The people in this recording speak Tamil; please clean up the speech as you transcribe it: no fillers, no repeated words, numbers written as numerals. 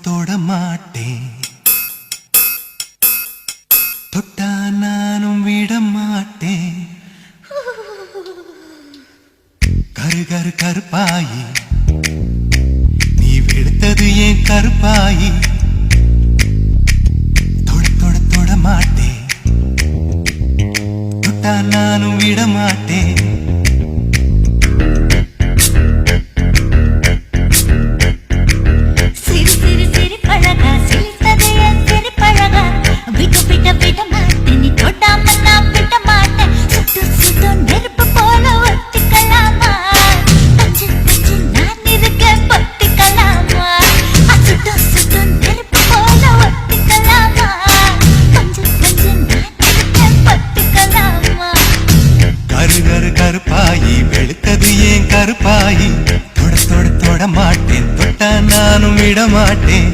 தொட மாட்டேன், தொட்டா நானும் விட மாட்டேன். கருப்பாயி நீ வெளுத்தது ஏன் கருப்பாயி, தொட மாட்டேன், தொட்டா நானும் விட மாட்டேன். கருப்பாயி வெளுத்தது ஏன் கருப்பாயி, தொட மாட்டேன், தொட்டா நானும் விட மாட்டேன்.